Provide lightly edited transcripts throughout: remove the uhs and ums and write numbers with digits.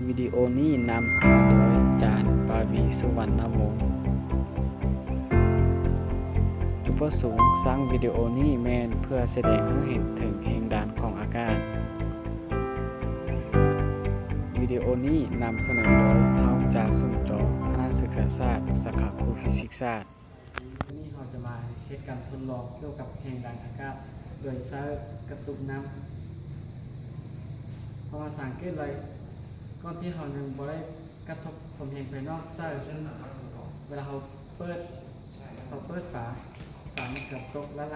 วิดีโอนี้นำพาโดยอาจารย์ปาวีสุวรรณวงศ์จุดประสงค์สร้างวิดีโอนี้แม่นเพื่อแสดงให้เห็นถึงแรงดันของอากาศวิดีโอนี้นำเสนอโดยเท่าจากสุ่มจอคณะศึกษาศาสตร์สาขาครูฟิสิกส์ศาสตร์วันนี้เราจะมาเฮ็ดการทดลองเกี่ยวกับแรงดันอากาศโดยใช้กระตุกน้ำพอมาสังเกตเลยก่อนที่เรายังบ่ได้กระทบความแรงภายนอกใช่เวลาเราเปิดฝามันกระตกแล้ว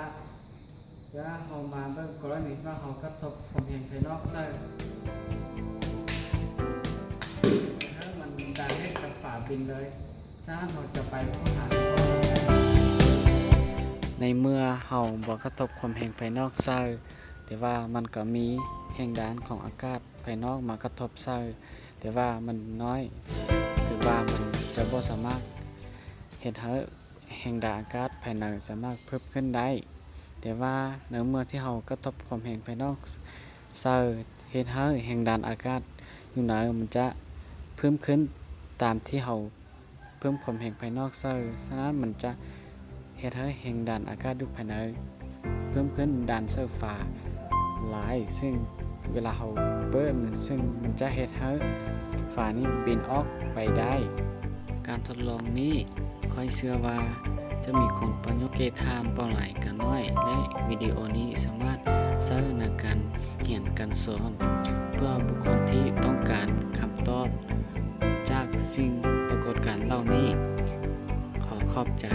เวลาเรามาเบิ่งกรณีว่าเรากระทบความแรงภายนอกใช่ถ้ามันดันให้กับฝาบินเลยถ้าเราจะไปค้นหาในเมื่อเราบ่กระทบความแรงภายนอกใช่แต่ว่ามันก็มีแรงดันของอากาศภายนอกมากระทบใช่แต่ว่ามันน้อยถือว่ามันจะบ่สามารถเฮ็ดให้แรงดันอากาศภายในสามารถเพิ่มขึ้นได้แต่ว่าในเมื่อที่เรากระทบความแรงภายนอกใช่เฮ็ดให้แรงดันอากาศอยู่ในมันจะเพิ่มขึ้นตามที่เราเพิ่มความแรงภายนอกใช่ฉะนั้นมันจะเฮ็ดให้แรงดันอากาศอยู่ภายในเพิ่มขึ้นดันเสื้อฟ้าหลายซึ่งเวลาเราเปิดซึ่งมันจะเฮ็ดให้ฝานี้บินออกไปได้การทดลองนี้ค่อยเชื่อว่าจะมีคนประโยชน์เกทานบ่หลายกันน้อยและวิดีโอนี้สามารถใช้ในการเรียนการสอนเพื่อบุคคลที่ต้องการคำตอบจากสิ่งปรากฏการณ์เหล่านี้ขอขอบใจ